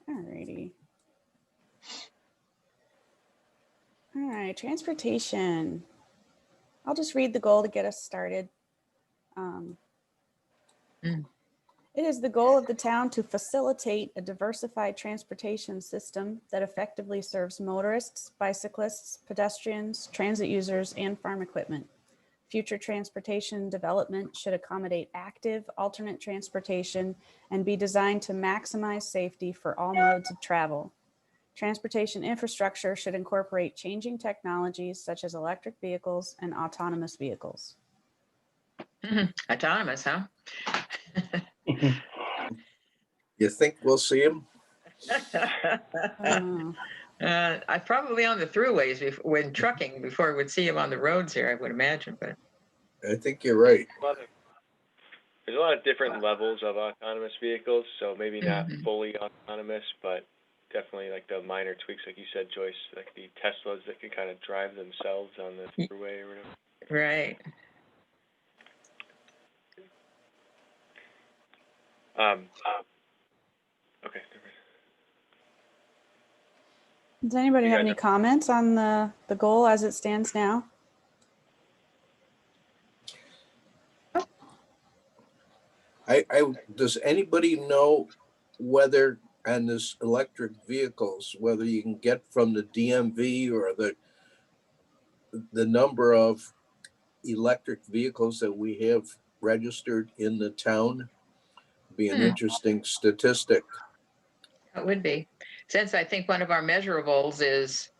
All righty. All right, transportation. I'll just read the goal to get us started. It is the goal of the town to facilitate a diversified transportation system that effectively serves motorists, bicyclists, pedestrians, transit users, and farm equipment. Future transportation development should accommodate active, alternate transportation and be designed to maximize safety for all modes of travel. Transportation infrastructure should incorporate changing technologies such as electric vehicles and autonomous vehicles. Autonomous, huh? You think we'll see them? I probably on the throughways when trucking before we'd see them on the roads here, I would imagine. But I think you're right. There's a lot of different levels of autonomous vehicles, so maybe not fully autonomous, but definitely like the minor tweaks, like you said, Joyce, like the Teslas that can kind of drive themselves on the throughway or whatever. Right. Okay. Does anybody have any comments on the goal as it stands now? Does anybody know whether on this electric vehicles, whether you can get from the DMV or the number of electric vehicles that we have registered in the town? Be an interesting statistic. It would be, since I think one of our measurables is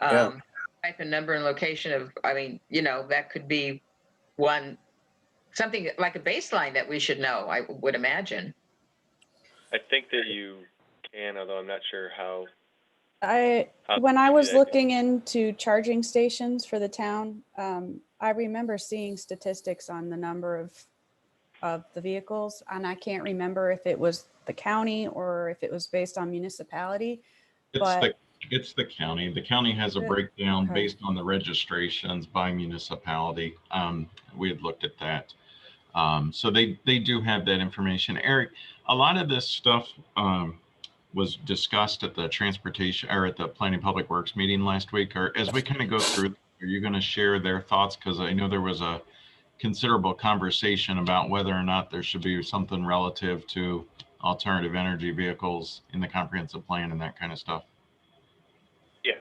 type and number and location of, I mean, that could be something like a baseline that we should know, I would imagine. I think that you can, although I'm not sure how. When I was looking into charging stations for the town, I remember seeing statistics on the number of the vehicles, and I can't remember if it was the county or if it was based on municipality. It's the county. The county has a breakdown based on the registrations by municipality. We had looked at that. So they do have that information. Eric, a lot of this stuff was discussed at the transportation or at the Planning Public Works meeting last week. Or as we kind of go through, are you going to share their thoughts? Because I know there was a considerable conversation about whether or not there should be something relative to alternative energy vehicles in the comprehensive plan and that kind of stuff. Yeah,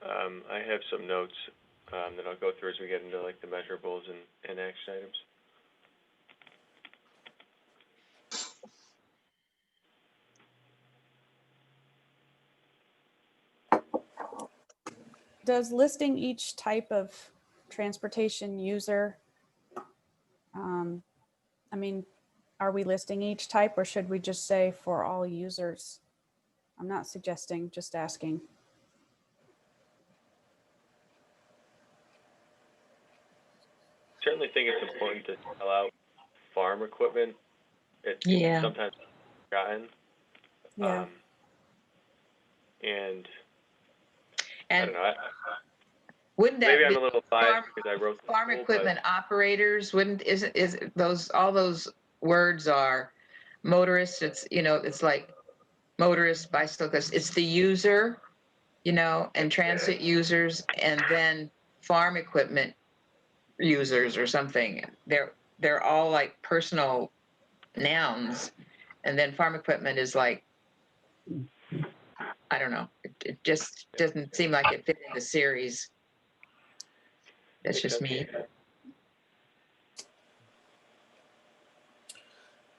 I have some notes that I'll go through as we get into like the measurables and action items. Does listing each type of transportation user, I mean, are we listing each type or should we just say for all users? I'm not suggesting, just asking. Certainly think it's important to spell out farm equipment. It's sometimes forgotten. Yeah. And I don't know. Wouldn't that maybe be I'm a little biased because I wrote farm equipment operators? Is those all those words are motorists? It's it's like motorists, bicyclists. It's the user, and transit users, and then farm equipment users or something. They're all like personal nouns, and then farm equipment is like, I don't know. It just doesn't seem like it fit in the series. That's just me.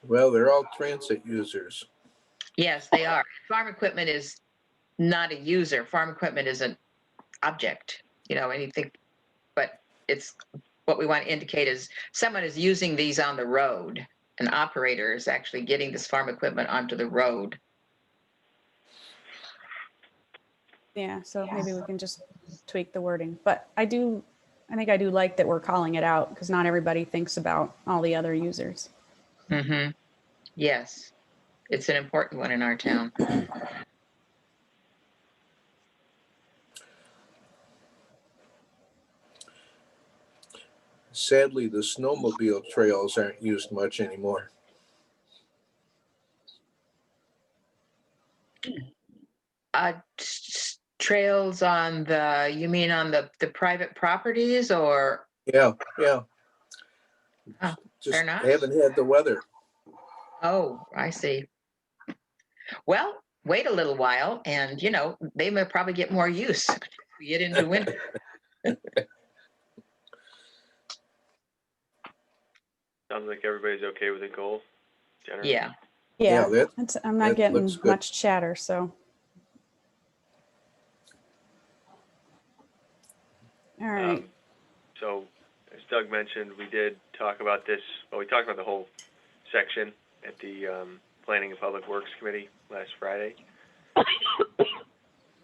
Well, they're all transit users. Yes, they are. Farm equipment is not a user. Farm equipment is an object, anything, but it's what we want to indicate is someone is using these on the road. An operator is actually getting this farm equipment onto the road. Yeah, so maybe we can just tweak the wording, but I think I do like that we're calling it out because not everybody thinks about all the other users. Mm-hmm. Yes, it's an important one in our town. Sadly, the snowmobile trails aren't used much anymore. Trails on you mean on the private properties or? Yeah. Oh, Just they're not? haven't had the weather. Oh, I see. Well, wait a little while and, they may probably get more use. We get into winter. Sounds like everybody's okay with the goal, generally. Yeah. Yeah, that I'm not getting looks good. much chatter, so. All right. So, as Doug mentioned, we did talk about this. Well, we talked about the whole section at the Planning and Public Works Committee last Friday.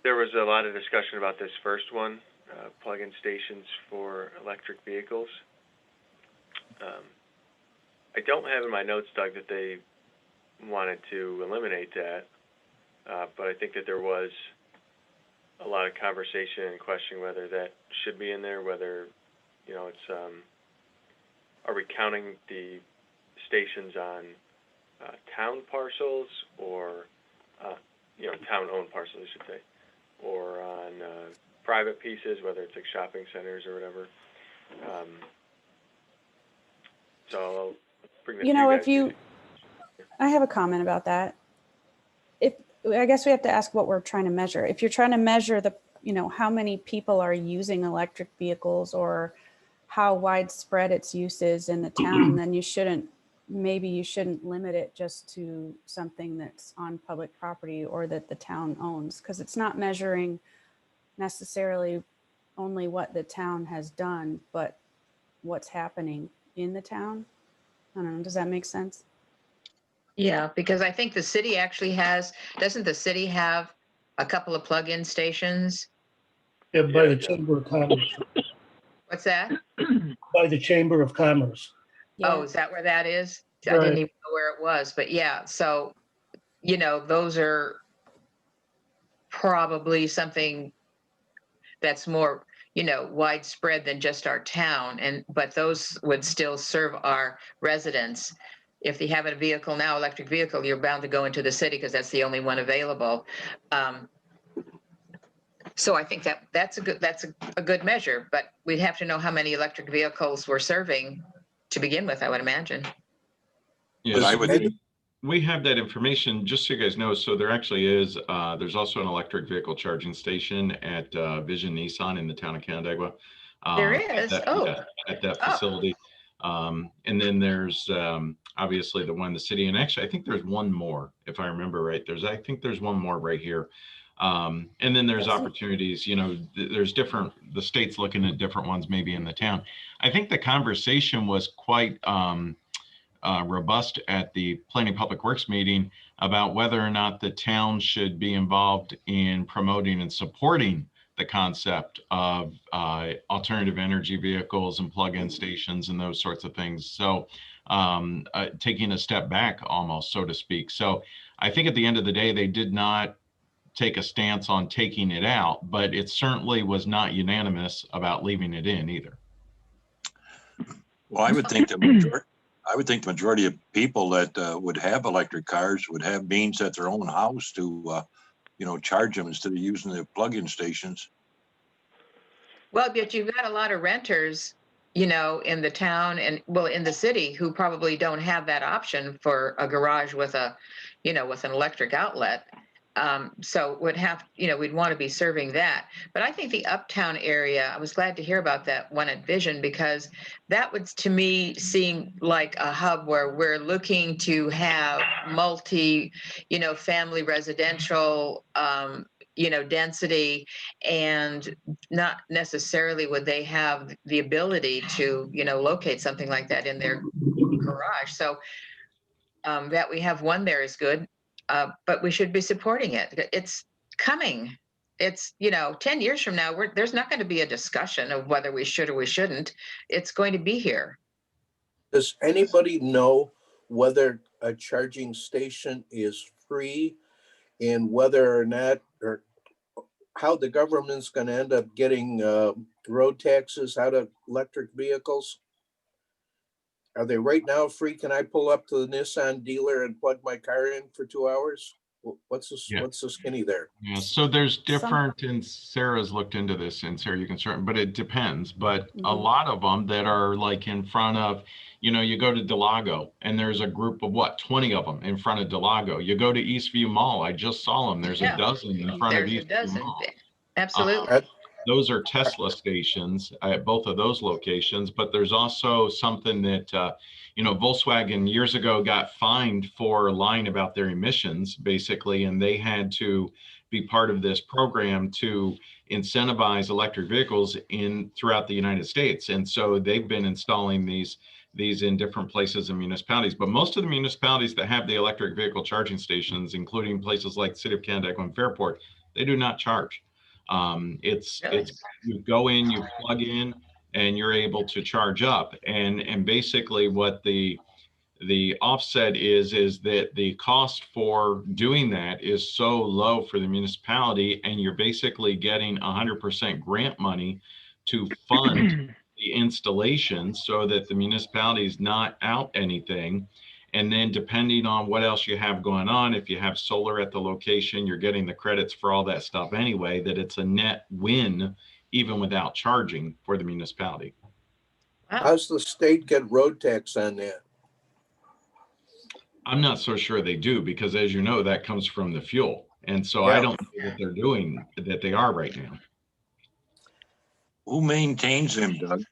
There was a lot of discussion about this first one, plug-in stations for electric vehicles. I don't have in my notes, Doug, that they wanted to eliminate that, but I think that there was a lot of conversation and questioning whether that should be in there, whether, it's, are we counting the stations on town parcels or, town-owned parcels, I should say, or on private pieces, whether it's like shopping centers or whatever. So I'll bring this to you guys. I have a comment about that. I guess we have to ask what we're trying to measure. If you're trying to measure how many people are using electric vehicles or how widespread its use is in the town, then you shouldn't limit it just to something that's on public property or that the town owns, because it's not measuring necessarily only what the town has done, but what's happening in the town. I don't know, does that make sense? Yeah, because I think the city actually doesn't the city have a couple of plug-in stations? Yeah, by the Yeah. Chamber of Commerce. What's that? By the Chamber of Commerce. Yeah. Oh, is that where that is? I Right. didn't even know where it was, but yeah, so, those are probably something that's more, widespread than just our town, but those would still serve our residents. If they have a vehicle now, electric vehicle, you're bound to go into the city because that's the only one available. So I think that's a good measure, but we'd have to know how many electric vehicles we're serving to begin with, I would imagine. Yeah, I so would- we have that information, just so you guys know. So there actually is, there's also an electric vehicle charging station at Vision Nissan in the town of Canandaigua. There is? At that facility. And then there's obviously the one in the city. And actually, I think there's one more, if I remember right. I think there's one more right here. And then there's opportunities, there's the state's looking at different ones maybe in the town. I think the conversation was quite robust at the Planning Public Works meeting about whether or not the town should be involved in promoting and supporting the concept of alternative energy vehicles and plug-in stations and those sorts of things. So taking a step back almost, so to speak. So I think at the end of the day, they did not take a stance on taking it out, but it certainly was not unanimous about leaving it in either. Well, I would think the majority of people that would have electric cars would have means at their own house to, charge them instead of using the plug-in stations. Well, but you've got a lot of renters, in the town and in the city who probably don't have that option for a garage with with an electric outlet. So we'd want to be serving that. But I think the uptown area, I was glad to hear about that one at Vision, because that would, to me, seem like a hub where we're looking to have multi, family residential, density, and not necessarily would they have the ability to, locate something like that in their garage. So that we have one there is good. But we should be supporting it. It's coming. It's, 10 years from now, there's not going to be a discussion of whether we should or we shouldn't. It's going to be here. Does anybody know whether a charging station is free and whether or not, or how the government's going to end up getting road taxes out of electric vehicles? Are they right now free? Can I pull up to the Nissan dealer and plug my car in for 2 hours? Yeah. what's the skinny there? Yeah, so there's different, and Sarah's looked into this, and Sarah, you can start, but it depends. But a lot of them that are like in front of, you go to Delago and there's a group of 20 of them in front of Delago. You go to Eastview Mall, I just saw them. There's a Yeah. dozen in front of There's a Eastview dozen. Mall. Absolutely. Those are Tesla stations at both of those locations, but there's also something that, Volkswagen years ago got fined for lying about their emissions, basically, and they had to be part of this program to incentivize electric vehicles throughout the United States. And so they've been installing these in different places and municipalities. But most of the municipalities that have the electric vehicle charging stations, including places like the City of Canandaigua and Fairport, they do not charge. It's you go in, you plug in, and you're able to charge up. And basically what the offset is that the cost for doing that is so low for the municipality, and you're basically getting 100% grant money to fund the installation so that the municipality is not out anything. And then depending on what else you have going on, if you have solar at the location, you're getting the credits for all that stuff anyway, that it's a net win even without charging for the municipality. Wow. How's the state get road tax on that? I'm not so sure they do, because as you know, that comes from the fuel. And so Yeah. I don't know that they're doing that they are right now. Who maintains them, Doug?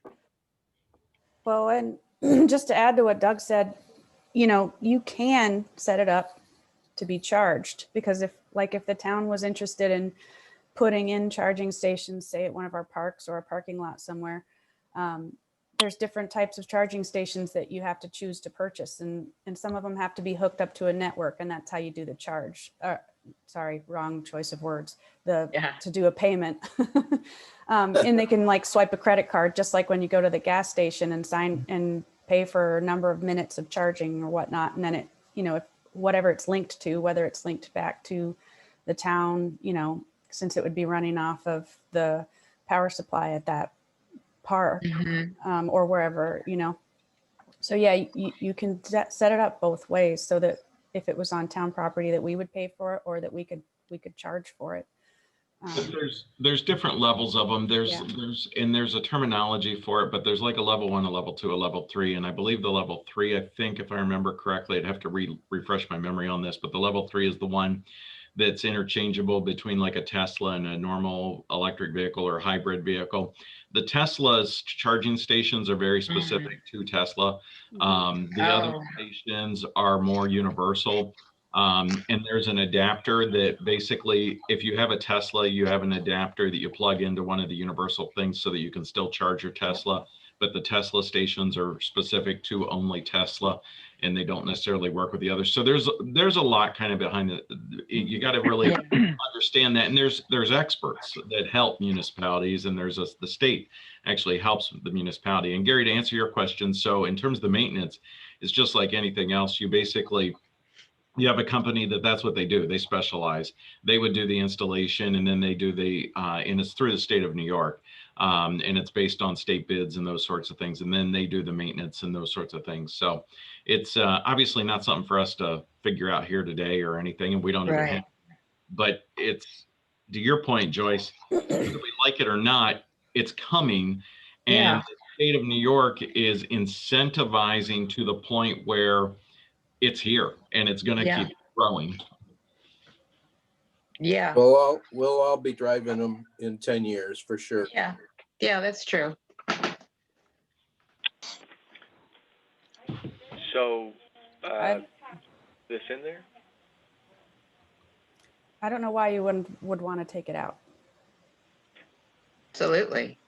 Well, and just to add to what Doug said, you can set it up to be charged, because if the town was interested in putting in charging stations, say at one of our parks or a parking lot somewhere, there's different types of charging stations that you have to choose to purchase. And some of them have to be hooked up to a network, and that's how you do the charge. Sorry, wrong choice of words. To do a payment. And they can swipe a credit card, just like when you go to the gas station and sign and pay for a number of minutes of charging or whatnot. And then it, if whatever it's linked to, whether it's linked back to the town, since it would be running off of the power supply at that park, or wherever, So yeah, you can set it up both ways, so that if it was on town property, that we would pay for it, or that we could charge for it. But there's different levels of them. There's a terminology for it, but there's like a level 1, a level 2, a level 3. And I believe the level 3, I think, if I remember correctly, I'd have to refresh my memory on this, but the level 3 is the one that's interchangeable between like a Tesla and a normal electric vehicle or hybrid vehicle. The Tesla's charging stations are very specific to Tesla. The other stations are more universal. And there's an adapter that basically, if you have a Tesla, you have an adapter that you plug into one of the universal things so that you can still charge your Tesla. But the Tesla stations are specific to only Tesla, and they don't necessarily work with the others. So there's a lot kind of behind it. You got to really understand that. And there's experts that help municipalities, and the state actually helps the municipality. And Gary, to answer your question, so in terms of the maintenance, it's just like anything else. You have a company that's what they do. They specialize. They would do the installation, and then they do and it's through the state of New York. And it's based on state bids and those sorts of things. And then they do the maintenance and those sorts of things. So it's obviously not something for us to figure out here today or anything. And we don't even have, but it's, to your point, Joyce, whether we like it or not, it's coming. And the state of New York is incentivizing to the point where it's here, and it's going to keep growing. Yeah. We'll all be driving them in 10 years for sure. Yeah. Yeah, that's true. So, this in there? I don't know why you would want to take it out. Absolutely.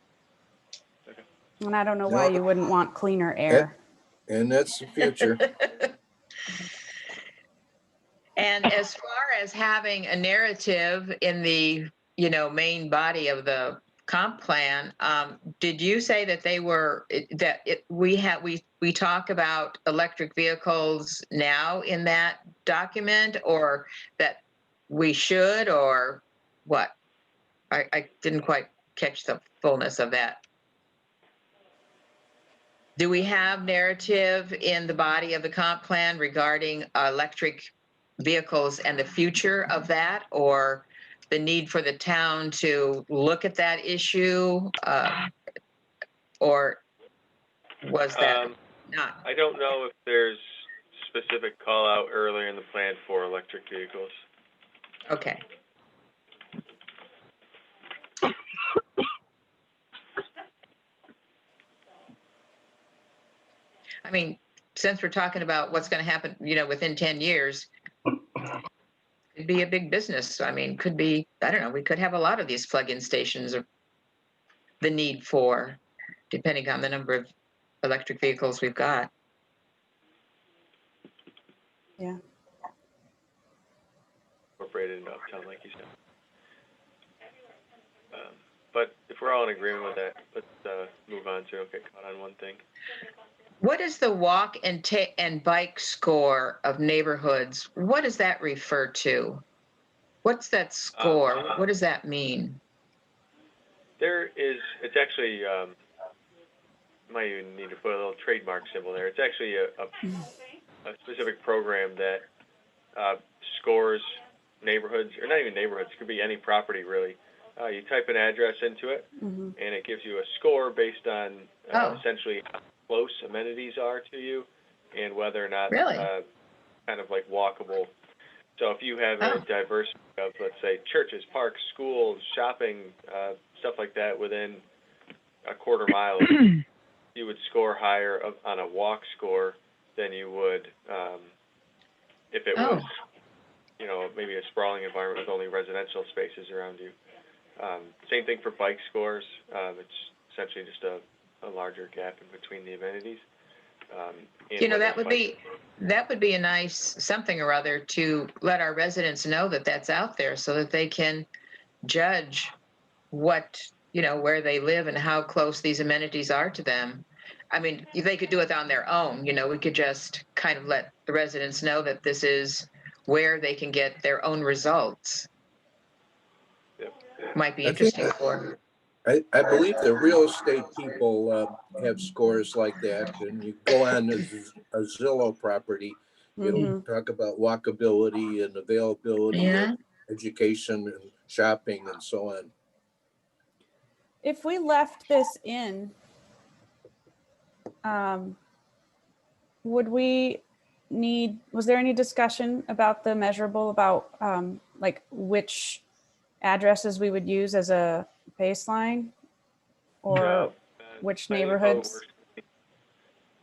And I don't know why you wouldn't want cleaner air. And that's the future. And as far as having a narrative in the, main body of the comp plan, did you say that we talk about electric vehicles now in that document, or that we should, or what? I didn't quite catch the fullness of that. Do we have narrative in the body of the comp plan regarding electric vehicles and the future of that, or the need for the town to look at that issue? Or was that not? I don't know if there's specific call out earlier in the plan for electric vehicles. Okay. I mean, since we're talking about what's going to happen, within 10 years, it'd be a big business. I mean, could be, I don't know, we could have a lot of these plug-in stations, or the need for, depending on the number of electric vehicles we've got. Yeah. Incorporated into uptown, like you said. But if we're all in agreement with that, let's move on so we don't get caught on one thing. What is the walk and bike score of neighborhoods? What does that refer to? What's that score? What does that mean? It's actually, might even need to put a little trademark symbol there. It's actually a specific program that scores neighborhoods, or not even neighborhoods, it could be any property really. You type an address into it, and it gives you a score based on essentially how close amenities are to you, and whether or not kind of like walkable. So if you have a diversity of, let's say, churches, parks, schools, shopping, stuff like that within a quarter mile, you would score higher on a walk score than you would if it was, maybe a sprawling environment with only residential spaces around you. Same thing for bike scores. It's essentially just a larger gap in between the amenities. That would be a nice something or other to let our residents know that that's out there, so that they can judge what, where they live and how close these amenities are to them. I mean, they could do it on their own. We could just kind of let the residents know that this is where they can get their own results. Might be interesting for. I believe the real estate people have scores like that, and you go on a Zillow property, it'll talk about walkability and availability, and education and shopping and so on. If we left this in, was there any discussion about the measurable, about like which addresses we would use as a baseline, or which neighborhoods?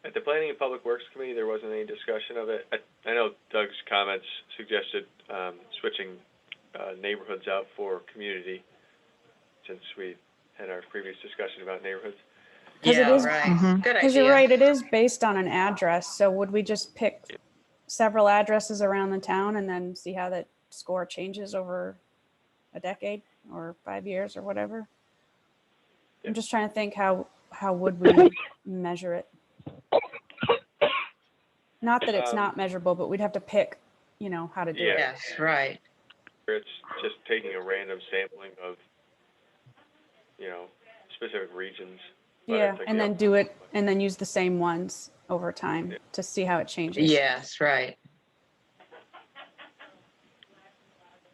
At the Planning and Public Works Committee, there wasn't any discussion of it. I know Doug's comments suggested switching neighborhoods out for community, since we had our previous discussion about neighborhoods. Right. Good idea. Because you're right, it is based on an address. So would we just pick several addresses around the town and then see how that score changes over a decade or 5 years or whatever? I'm just trying to think how would we measure it? Not that it's not measurable, but we'd have to pick, how to do it. Yes, right. It's just taking a random sampling of, specific regions. Yeah, and then do it, and then use the same ones over time to see how it changes. Yes, right.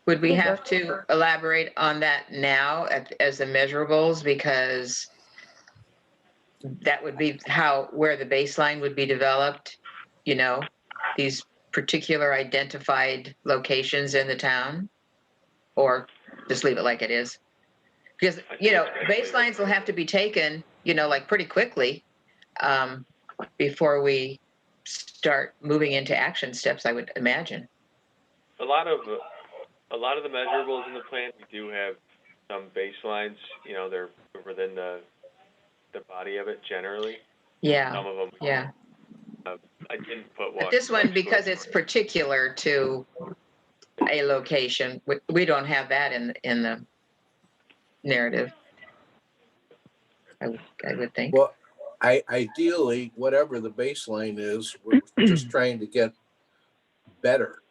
Would we have to elaborate on that now as the measurables, because that would be where the baseline would be developed, these particular identified locations in the town, or just leave it like it is? Because, baselines will have to be taken, like pretty quickly before we start moving into action steps, I would imagine. A lot of the measurables in the plan, we do have some baselines, they're within the body of it generally. Yeah. Some of them. Yeah. I didn't put But this one, because it's particular to a location, we don't have that in the narrative, I would think. Well, ideally, whatever the baseline is, we're just trying to get better.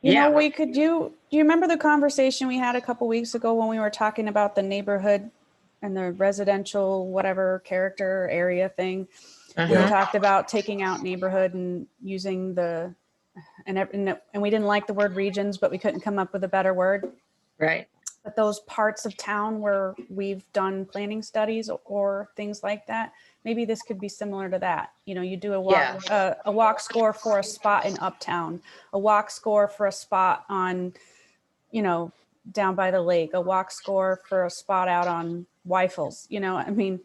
We could do you remember the conversation we had a couple weeks ago when we were talking about the neighborhood and the residential, whatever character area thing? We talked about taking out neighborhood and using the and we didn't like the word regions, but we couldn't come up with a better word. Right. But those parts of town where we've done planning studies or things like that, maybe this could be similar to that. You know, you do a walk score for a spot in Uptown, a walk score for a spot on, you know, down by the lake, a walk score for a spot out on Weifels. You know, I mean,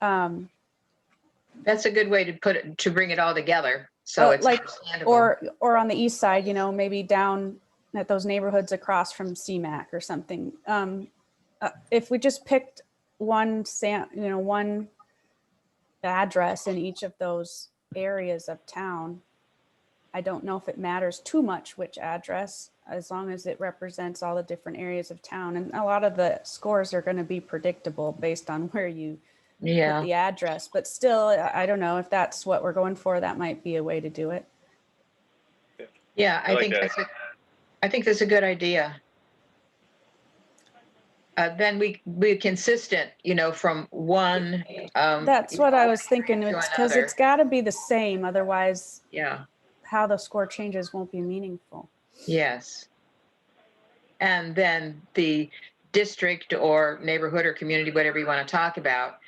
That's a good way to bring it all together. So it's like, understandable. or on the east side, you know, maybe down at those neighborhoods across from CMAC or something. If we just picked one address in each of those areas of town, I don't know if it matters too much which address, as long as it represents all the different areas of town. And a lot of the scores are going to be predictable based on where you put the address. But still, I don't know if that's what we're going for. That might be a way to do it. Yeah, I think that's a good idea. Then we're consistent, you know, from one. That's what I was thinking. It's because it's got to be the same. Otherwise, how the score changes won't be meaningful. Yes. And then the district or neighborhood or community, whatever you want to talk about,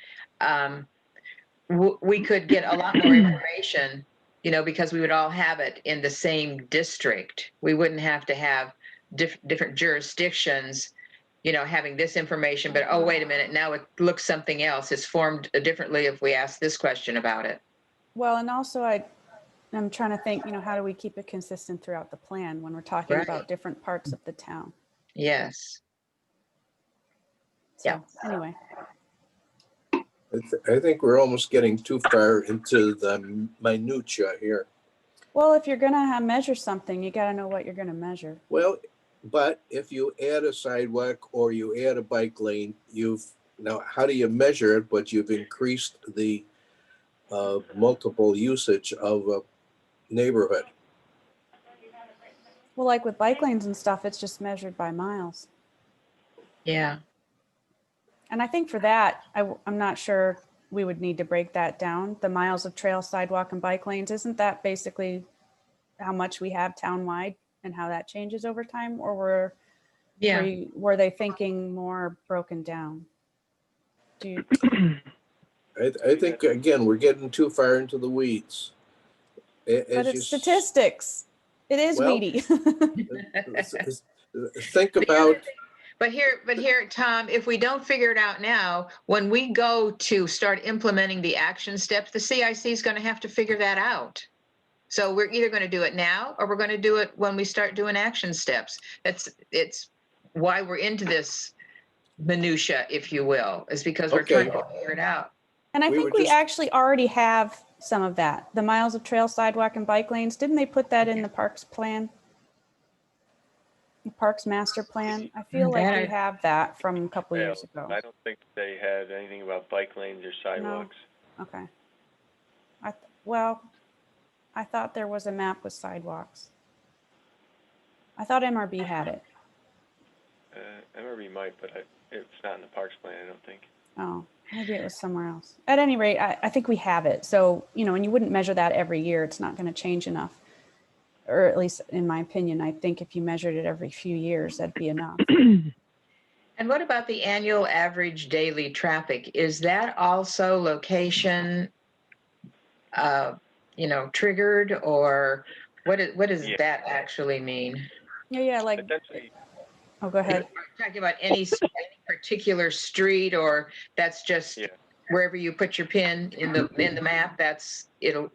we could get a lot more information, you know, because we would all have it in the same district. We wouldn't have to have different jurisdictions, you know, having this information, but oh, wait a minute, now it looks something else. It's formed differently if we ask this question about it. Well, and also I'm trying to think, you know, how do we keep it consistent throughout the plan when we're talking about different parts of the town? Yes. So, anyway. I think we're almost getting too far into the minutia here. Well, if you're going to measure something, you got to know what you're going to measure. Well, but if you add a sidewalk or you add a bike lane, now how do you measure it? But you've increased the multiple usage of a neighborhood. Well, like with bike lanes and stuff, it's just measured by miles. Yeah. And I think for that, I'm not sure we would need to break that down. The miles of trail, sidewalk, and bike lanes, isn't that basically how much we have townwide and how that changes over time? Or were they thinking more broken down? I think, again, we're getting too far into the weeds. But it's statistics. It is weedy. Think about. But here, Tom, if we don't figure it out now, when we go to start implementing the action steps, the CIC is going to have to figure that out. So we're either going to do it now or we're going to do it when we start doing action steps. It's why we're into this minutia, if you will, is because we're trying to figure it out. And I think we actually already have some of that. The miles of trail, sidewalk, and bike lanes. Didn't they put that in the parks plan? The parks master plan. I feel like we have that from a couple years ago. I don't think they had anything about bike lanes or sidewalks. No. Okay. I thought there was a map with sidewalks. I thought MRB had it. MRB might, but it's not in the parks plan, I don't think. Oh, maybe it was somewhere else. At any rate, I think we have it. So, you know, and you wouldn't measure that every year. It's not going to change enough. Or at least in my opinion, I think if you measured it every few years, that'd be enough. And what about the annual average daily traffic? Is that also location, you know, triggered, or what does that actually mean? Yeah, like, oh, go ahead. Are you talking about any particular street, or that's just wherever you put your pin in the map,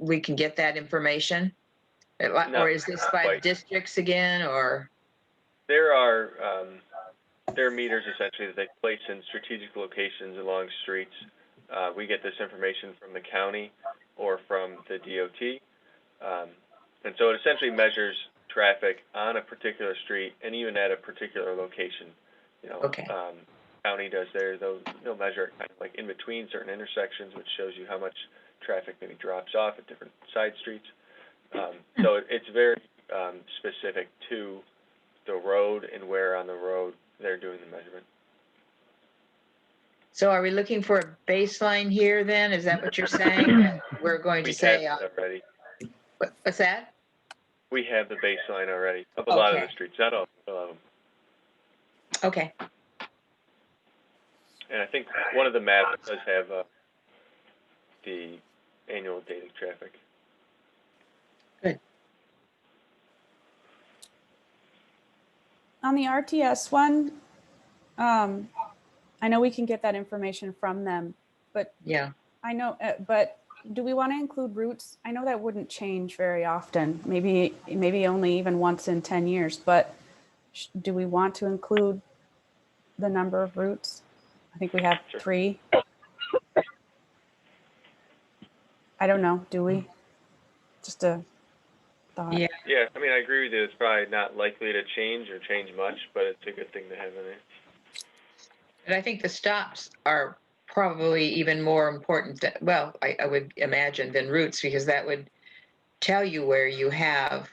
we can get that information? Or is this by districts again, or? There are meters essentially that they place in strategic locations along streets. We get this information from the county or from the DOT. And so it essentially measures traffic on a particular street and even at a particular location. You know, county does they'll measure it kind of like in between certain intersections, which shows you how much traffic maybe drops off at different side streets. So it's very specific to the road and where on the road they're doing the measurement. So are we looking for a baseline here then? Is that what you're saying? We're going to say. Already. What's that? We have the baseline already of a lot of Okay. the streets, not all, a lot of them. Okay. And I think one of the maps does have the annual daily traffic. On the RTS one, I know we can get that information from them, but Yeah. I know, but do we want to include routes? I know that wouldn't change very often, maybe only even once in 10 years, but do we want to include the number of routes? I think we have Sure. 3. I don't know, do we? Just a thought. Yeah. Yeah, I mean, I agree with you. It's probably not likely to change or change much, but it's a good thing to have in there. But I think the stops are probably even more important, well, I would imagine, than routes, because that would tell you where you have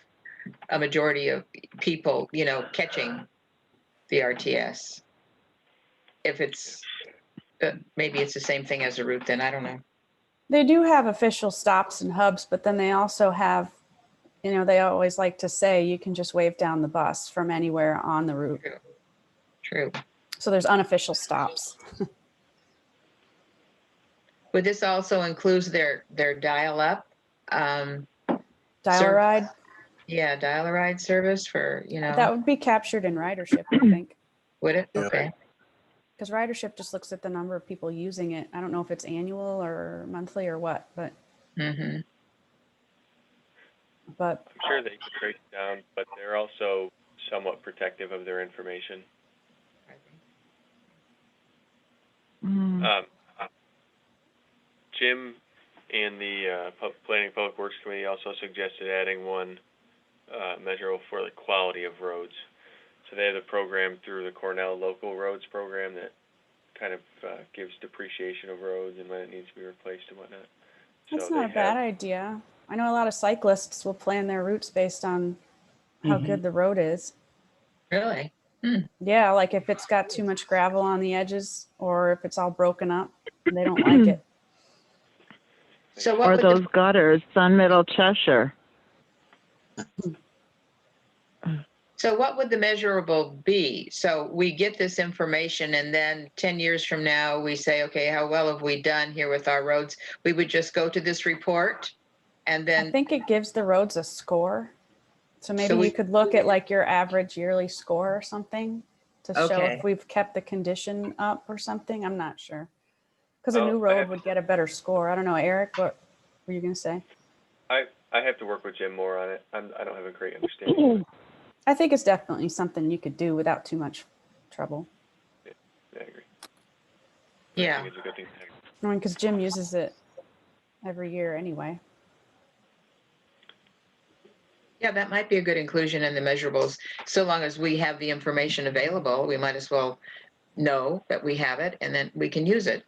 a majority of people, catching the RTS. If it's, maybe it's the same thing as a route, then I don't know. They do have official stops and hubs, but then they also have, they always like to say you can just wave down the bus from anywhere on the route. True. So there's unofficial stops. Would this also include their dial-up? Dial-a-ride, Yeah, dial-a-ride service for, that would be captured in ridership, I think. would it? Yeah. Okay. Because ridership just looks at the number of people using it. I don't know if it's annual or monthly or what, but Mm-hmm. I'm sure they can trace it down, but they're also somewhat protective of their information. Jim and the Planning Public Works Committee also suggested adding one measurable for the quality of roads. So they have a program through the Cornell Local Roads Program that kind of gives depreciation of roads and when it needs to be replaced and whatnot. that's So not a bad idea. I know a lot of cyclists will plan their routes based on how good the road is. Really? Yeah, like if it's got too much gravel on the edges or if it's all broken up, they don't like it. So what Or would those gutters, Sun Middle Cheshire. what would the measurable be? So we get this information and then 10 years from now, we say, okay, how well have we done here with our roads? We would just go to this report and I then, think it gives the roads a score. So maybe we- you could look at like your average yearly score or something to show Okay. if we've kept the condition up or something. I'm not sure. Because a Oh, new I road have- would get a better score. I don't know, Eric, what were you going to say? I have to work with Jim more on it. I don't have a great understanding of it. I think it's definitely something you could do without too much trouble. Yeah, I agree. Yeah. I think it's a good thing to have. I mean, because Jim uses it every year anyway. Yeah, that might be a good inclusion in the measurables. So long as we have the information available, we might as well know that we have it and then we can use it.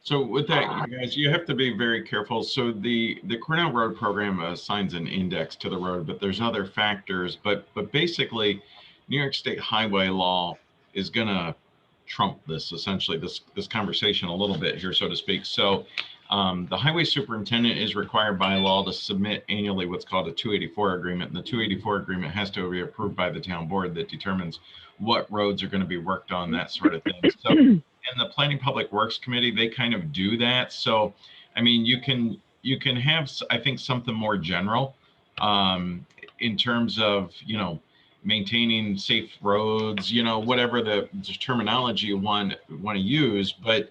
So with that, you guys, you have to be very careful. So the Cornell Road Program assigns an index to the road, but there's other factors. But basically, New York State highway law is going to trump this, essentially, this conversation a little bit here, so to speak. So the highway superintendent is required by law to submit annually what's called a 284 agreement. And the 284 agreement has to be approved by the town board that determines what roads are going to be worked on, that sort of thing. So and the Planning Public Works Committee, they kind of do that. So, I mean, you can have, I think, something more general in terms of, maintaining safe roads, whatever the terminology you want to use. But,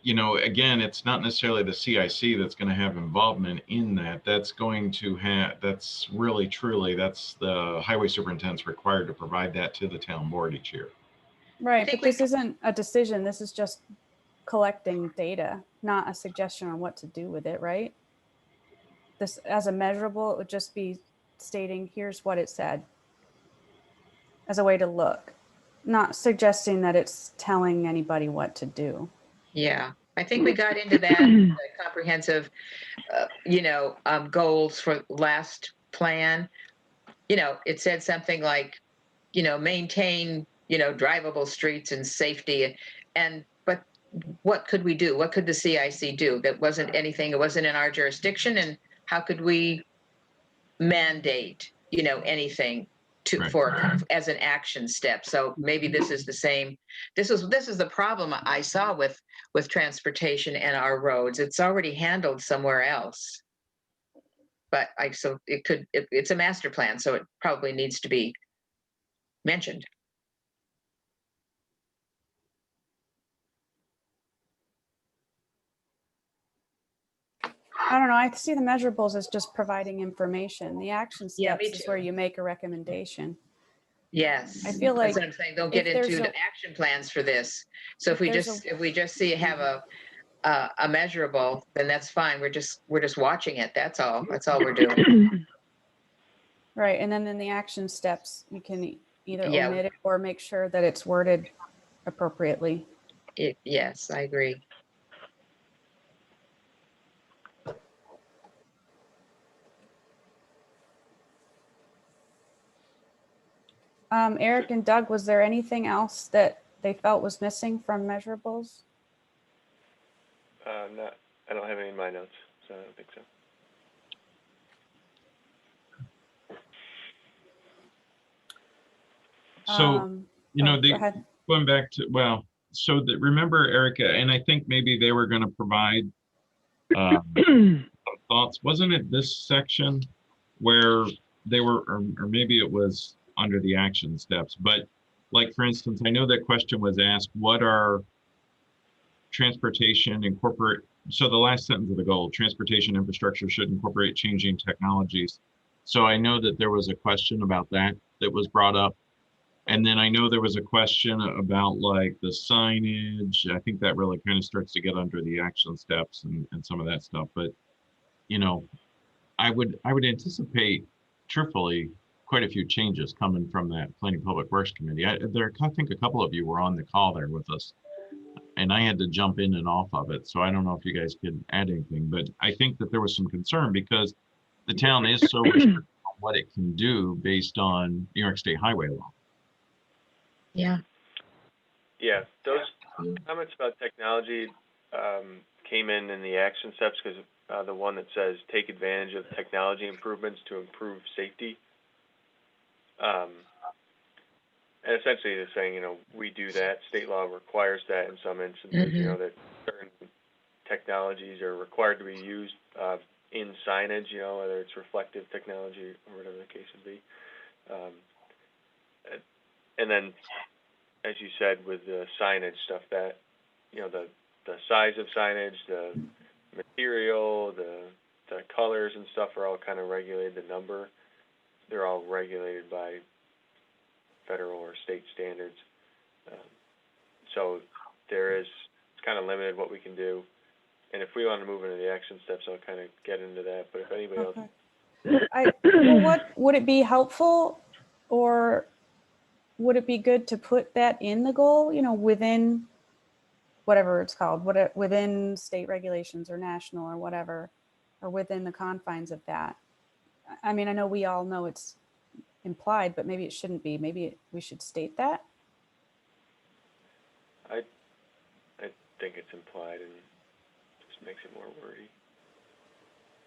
again, it's not necessarily the CIC that's going to have involvement in that. That's going to have, that's really, truly, that's the highway superintendent's required to provide that to the town board each year. Right, think but this isn't a decision. This is just collecting data, not a suggestion on what to do with it, right? This, as a measurable, it would just be stating, here's what it said as a way to look, not suggesting that it's telling anybody what to do. Yeah, I think we got into that comprehensive, goals for last plan. It said something like, maintain, drivable streets and safety. But what could we do? What could the CIC do? That wasn't anything, it wasn't in our jurisdiction. And how could we mandate, anything Right. as an action step. So maybe this is the same. This is the problem I saw with transportation and our roads. It's already handled somewhere else. But it's a master plan, so it probably needs to be mentioned. I don't know. I see the measurables as just providing information. The action Yeah, me steps is too. where you make a recommendation. Yes. I feel like that's what I'm saying. Don't get if there's into the a- action plans for this. So if if we there's just if we just see have a measurable, then that's fine. We're just watching it. That's all we're doing. Right, and then in the action steps, you can either Yeah. omit it or make sure that it's worded appropriately. Yes, I agree. Eric and Doug, was there anything else that they felt was missing from measurables? I don't have any in my notes, so I don't think so. So, Go ahead. going back to, so that, remember, Erica, and I think maybe they were going to provide some thoughts. Wasn't it this section where they were, or maybe it was under the action steps, but like, for instance, I know that question was asked, what are transportation incorporate, so the last sentence of the goal, transportation infrastructure should incorporate changing technologies. So I know that there was a question about that was brought up. And then I know there was a question about like the signage. I think that really kind of starts to get under the action steps and some of that stuff. But, I would anticipate, truthfully, quite a few changes coming from that Planning Public Works Committee. I think a couple of you were on the call there with us, and I had to jump in and off of it. So I don't know if you guys could add anything, but I think that there was some concern because the town is so restricted on what it can do based on New York State highway law. Yeah. Yeah, those comments about technology came in the action steps because the one that says take advantage of technology improvements to improve safety. And essentially they're saying, we do that. State law requires that in some instances, that certain technologies are required to be used in signage, whether it's reflective technology or whatever the case would be. And then, as you said, with the signage stuff, that, the size of signage, the material, the colors and stuff are all kind of regulated. The number, they're all regulated by federal or state standards. So it's kind of limited what we can do. And if we want to move into the action steps, I'll kind of get into that. But if anybody else... What would it be helpful, or would it be good to put that in the goal, within whatever it's called, within state regulations or national or whatever, or within the confines of that? I mean, I know we all know it's implied, but maybe it shouldn't be. Maybe we should state that. I think it's implied and just makes it more wordy.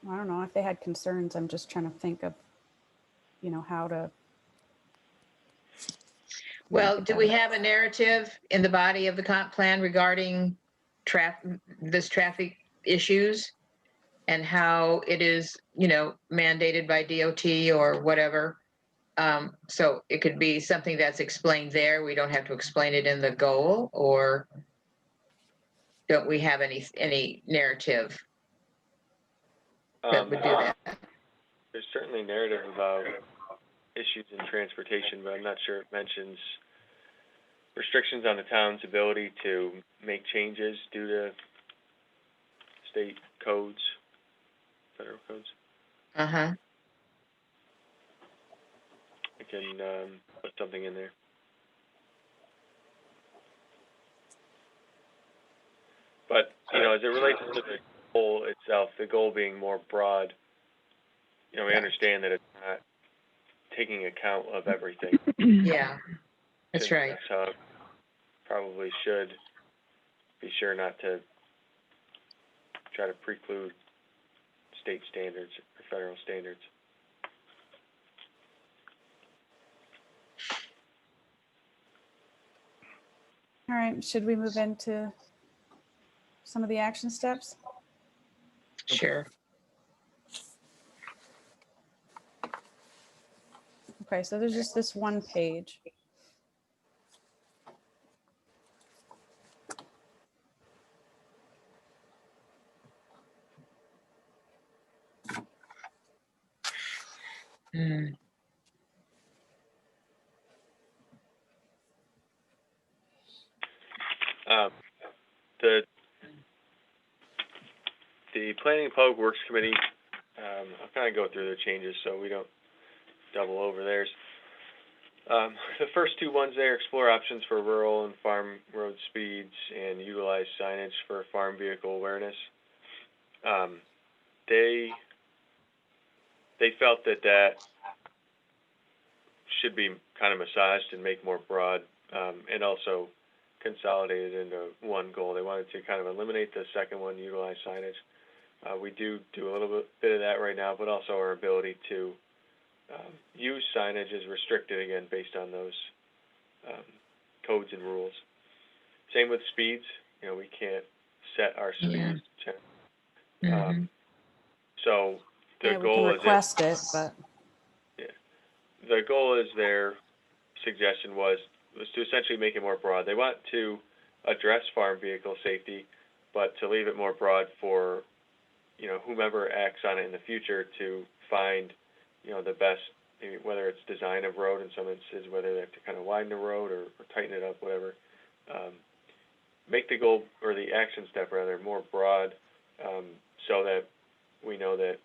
I don't know if they had concerns. I'm just trying to think of, how to. Well, do we have a narrative in the body of the comp plan regarding this traffic issues and how it is, mandated by DOT or whatever? So it could be something that's explained there. We don't have to explain it in the goal, or don't we have any narrative that would do that? There's certainly narrative about issues in transportation, but I'm not sure it mentions restrictions on the town's ability to make changes due to state codes, federal codes. Uh-huh. I can put something in there. But, as it relates to the goal itself, the goal being more broad, we understand that it's not taking account of everything. Yeah, that's right. That's how it probably should be sure not to try to preclude state standards or federal standards. All right, should we move into some of the action steps? Sure. Okay, so there's just this one page. Mm. The Planning and Public Works Committee, I'll kind of go through the changes so we don't double over theirs. The first two ones there, explore options for rural and farm road speeds and utilize signage for farm vehicle awareness. They felt that should be kind of massaged and make more broad, and also consolidated into one goal. They wanted to kind of eliminate the second one, utilize signage. We do a little bit of that right now, but also our ability to use signage is restricted again based on those codes and rules. Same with speeds. You know, we can't set our speeds. Mhm. So the Yeah, we goal can is request it, but the goal is their suggestion was to essentially make it more broad. They want to address farm vehicle safety, but to leave it more broad for, you know, whomever acts on it in the future to find, you know, the best, whether it's design of road in some instances, whether they have to kind of widen the road or tighten it up, whatever. Make the goal, or the action step rather, more broad, so that we know that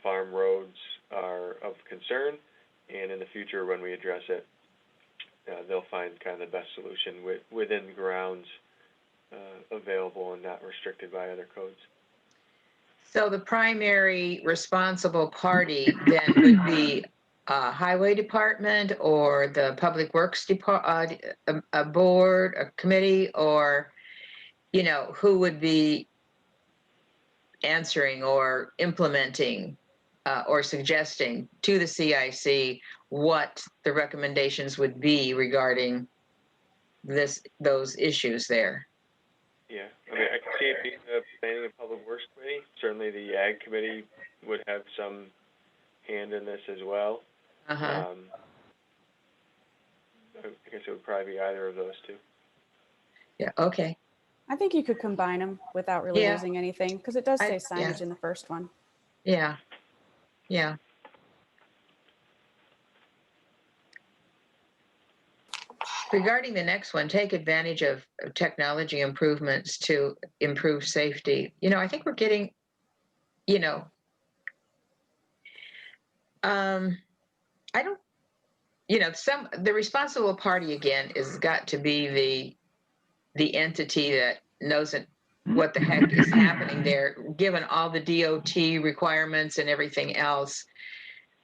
farm roads are of concern, and in the future when we address it, they'll find kind of the best solution within grounds available and not restricted by other codes. So the primary responsible party then would be highway department or the public works department, a board, a committee, or, you know, who would be answering or implementing or suggesting to the CIC what the recommendations would be regarding those issues there. Yeah, I mean, I can see it being the Planning and Public Works Committee. Certainly the Ag Committee would have some hand in this as well. Uh-huh. I guess it would probably be either of those two. Yeah, okay. I think you could combine them without really Yeah. losing anything, because it does say Yeah. signage in the first one. Yeah, yeah. Regarding the next one, take advantage of technology improvements to improve safety. You know, I think we're getting, you know, I don't, you know, the responsible party again is got to be the entity that knows what the heck is happening there, given all the DOT requirements and everything else.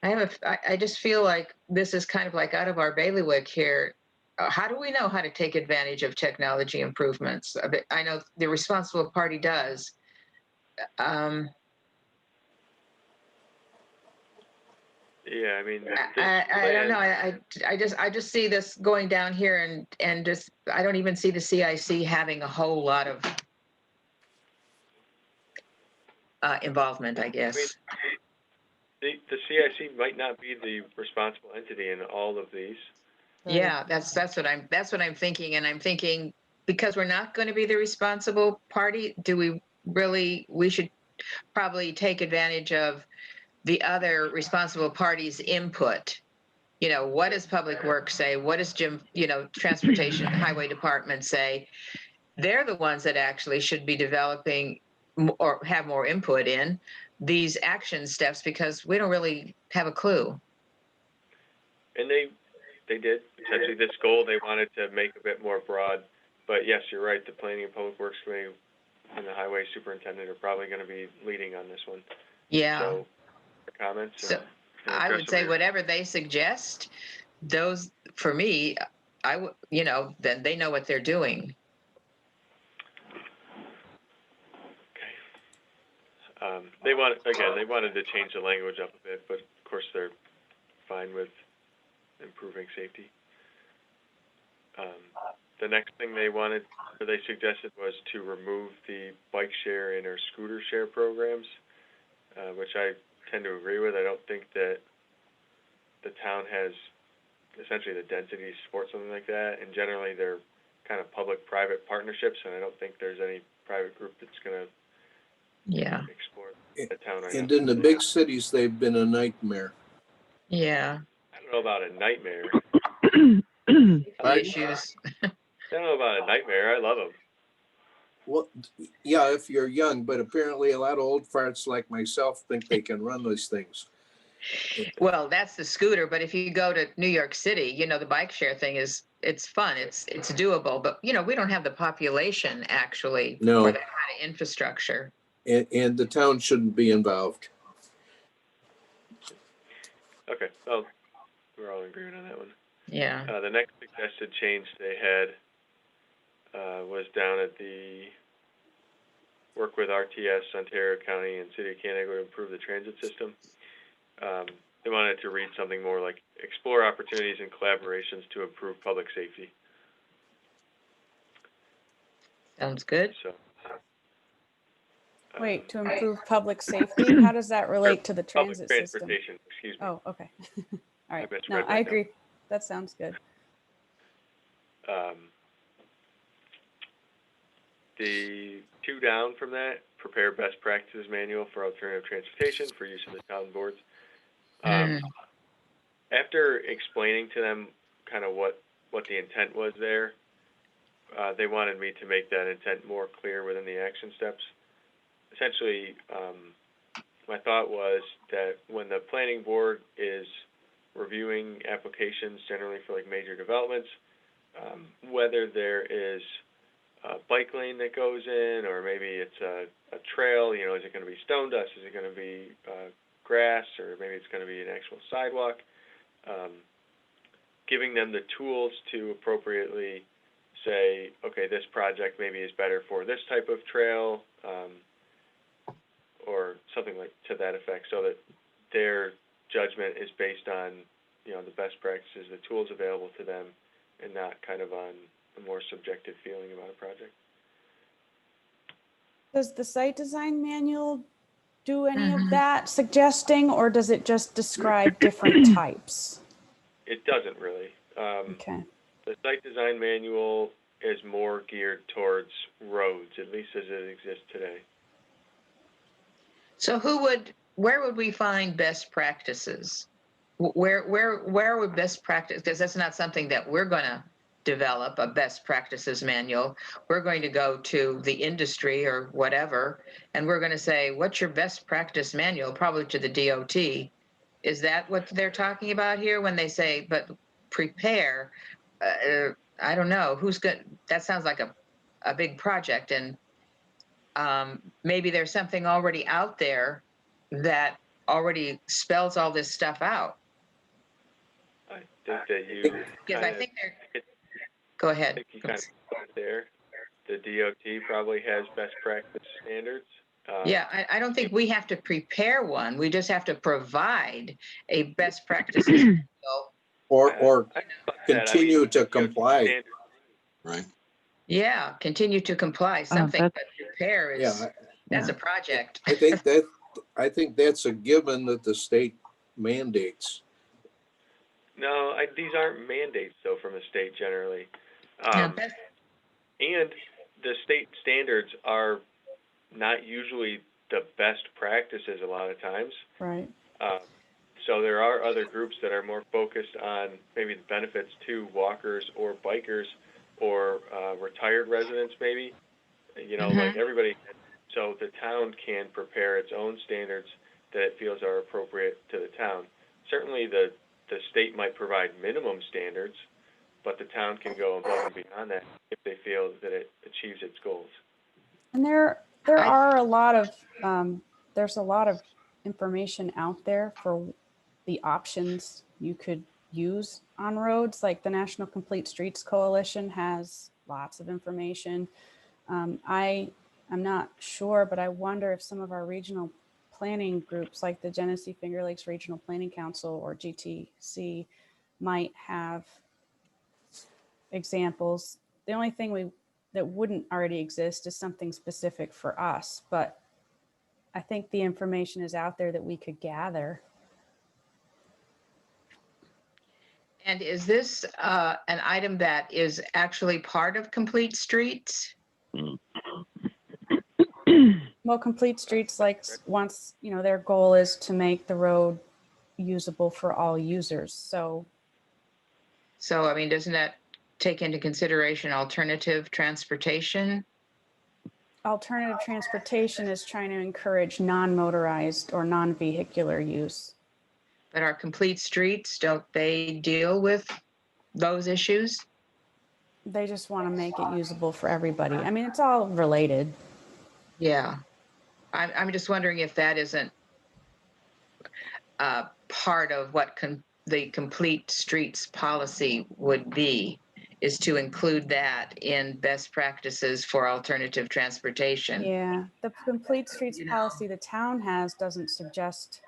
I just feel like this is kind of like out of our bailiwick here. How do we know how to take advantage of technology improvements? I know the responsible party does. Yeah, I mean, I don't know. I just see this going down here and just, I don't even see the CIC having a whole lot of involvement, I guess. I mean, the CIC might not be the responsible entity in all of these. Yeah, that's what I'm thinking, and I'm thinking, because we're not going to be the responsible party, we should probably take advantage of the other responsible party's input. You know, what does Public Works say? What does Transportation Highway Department say? They're the ones that actually should be developing or have more input in these action steps, because we don't really have a clue. And they did essentially this goal they wanted to make a bit more broad, but yes, you're right. The Planning and Public Works Committee and the Highway Superintendent are probably going to be leading on this one. Yeah. So, comments. So I would say whatever they suggest, those for me, then they know what they're doing. Okay. They wanted to change the language up a bit, but of course they're fine with improving safety. The next thing they wanted, or they suggested, was to remove the bike share and or scooter share programs, which I tend to agree with. I don't think that the town has essentially the density to support something like that, and generally they're kind of public-private partnerships, and I don't think there's any private group that's going to Yeah. explore the town. And in the big cities, they've been a nightmare. Yeah. I don't know about a nightmare. Pardon? Issues. I don't know about a nightmare. I love them. Well, yeah, if you're young, but apparently a lot of old farts like myself think they can run these things. Well, that's the scooter, but if you go to New York City, you know, the bike share thing it's fun. It's doable, but you know, we don't have the population actually No. for that kind of infrastructure. And the town shouldn't be involved. Okay, well, we're all in agreement on that one. Yeah. The next suggested change they had was down at the work with RTS, Ontario County, and City of Canandaigua to improve the transit system. They wanted to read something more like explore opportunities and collaborations to improve public safety. Sounds good. So, Wait, to improve public safety? How does that relate to the public transit system? transportation, excuse me. Oh, okay. All right. misread No, that I now. agree. That sounds good. The two down from that, prepare best practices manual for alternative transportation for use of the town boards. After explaining to them kind of what the intent was there, they wanted me to make that intent more clear within the action steps. Essentially, my thought was that when the planning board is reviewing applications generally for like major developments, whether there is a bike lane that goes in, or maybe it's a trail, you know, is it going to be stone dust? Is it going to be grass, or maybe it's going to be an actual sidewalk? Giving them the tools to appropriately say, okay, this project maybe is better for this type of trail, or something like to that effect, so that their judgment is based on, you know, the best practices, the tools available to them, and not kind of on a more subjective feeling about a project. Does the site design manual do any of that suggesting, or does it just describe different types? It doesn't really. Okay. The site design manual is more geared towards roads, at least as it exists today. So where would we find best practices? Where would best practice, because that's not something that we're going to develop, a best practices manual. We're going to go to the industry or whatever, and we're going to say, what's your best practice manual? Probably to the DOT. Is that what they're talking about here when they say, but prepare? I don't know. That sounds like a big project, and maybe there's something already out there that already spells all this stuff out. I think that you Because I think they're, go ahead. I think you kind of put it there. The DOT probably has best practice standards. Yeah, I don't think we have to prepare one. We just have to provide a best practices manual. Or I continue to comply. standards. Right. Yeah, continue to comply. Something that's- but prepare is Yeah, that's a project. I think that's a given that the state mandates. No, these aren't mandates though from the state generally. Now, And the state standards are not usually the best practices a lot of times. Right. So there are other groups that are more focused on maybe the benefits to walkers or bikers or retired residents maybe, you know, like everybody. So the town can prepare its own standards that it feels are appropriate to the town. Certainly the state might provide minimum standards, but the town can go above and beyond that if they feel that it achieves its goals. And there are a lot of there's a lot of information out there for the options you could use on roads. Like the National Complete Streets Coalition has lots of information. I'm not sure, but I wonder if some of our regional planning groups like the Genesee Finger Lakes Regional Planning Council or GTC might have examples the only thing that wouldn't already exist is something specific for us, but I think the information is out there that we could gather. And is this an item that is actually part of Complete Streets? Well, Complete Streets wants, their goal is to make the road usable for all users. So So, I mean, doesn't that take into consideration alternative transportation? alternative transportation is trying to encourage non-motorized or non-vehicular use. But our Complete Streets, don't they deal with those issues? They just want to make it usable for everybody. I mean, it's all related. Yeah. I'm just wondering if that isn't part of what the Complete Streets policy would be, is to include that in best practices for alternative transportation. Yeah, the Complete Streets policy the town has doesn't suggest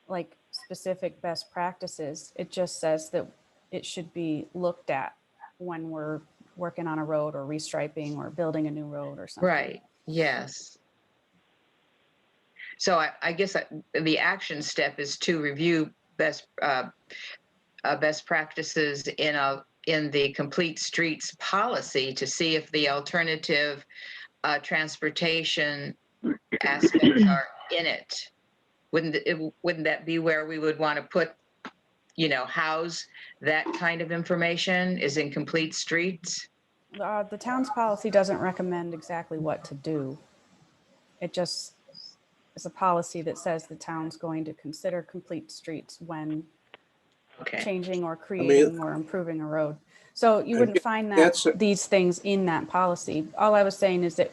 like specific best practices. It just says that it should be looked at when we're working on a road or restriping or building a new road or something. Right, yes. So I guess the action step is to review best practices in the Complete Streets policy to see if the alternative transportation aspects are in it. Wouldn't that be where we would want to put, house that kind of information is in Complete Streets? The town's policy doesn't recommend exactly what to do. It just is a policy that says the town's going to consider Complete Streets when changing or creating or improving a road. So you wouldn't find these things in that policy. All I was saying is that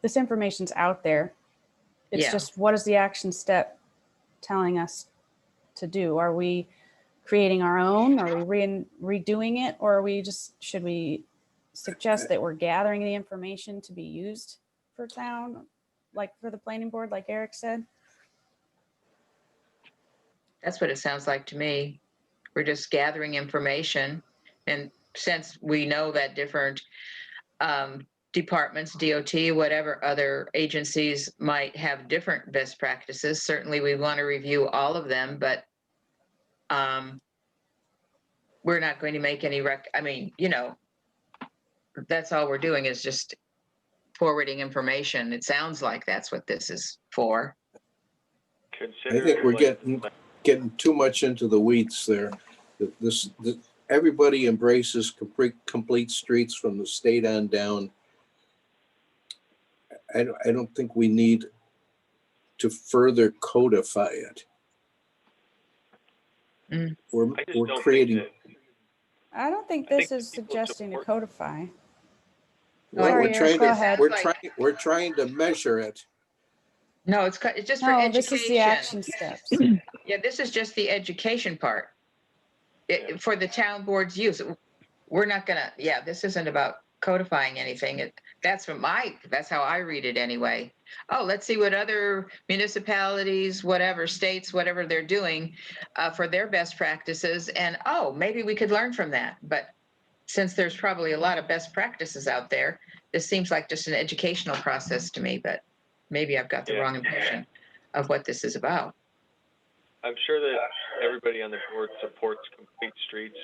this information's out there. It's just, what is the action step telling us to do? Are we creating our own? Are we redoing it? Or should we suggest that we're gathering the information to be used for town, like for the planning board, like Eric said? That's what it sounds like to me. We're just gathering information. And since we know that different departments, DOT, whatever other agencies might have different best practices, certainly we want to review all of them, but we're not going to make any that's all we're doing is just forwarding information. It sounds like that's what this is for. I think we're getting too much into the weeds there. Everybody embraces complete streets from the state on down. I don't think we need to further codify it. We're creating. I don't think this is suggesting to codify. Well, we're trying to measure it. No, it's just for education. This is the action steps. Yeah, this is just the education part. For the town board's use. We're not gonna, this isn't about codifying anything. That's how I read it anyway. Oh, let's see what other municipalities, whatever, states, whatever they're doing for their best practices. And maybe we could learn from that. But since there's probably a lot of best practices out there, this seems like just an educational process to me, but maybe I've got the wrong impression of what this is about. I'm sure that everybody on the board supports Complete Streets,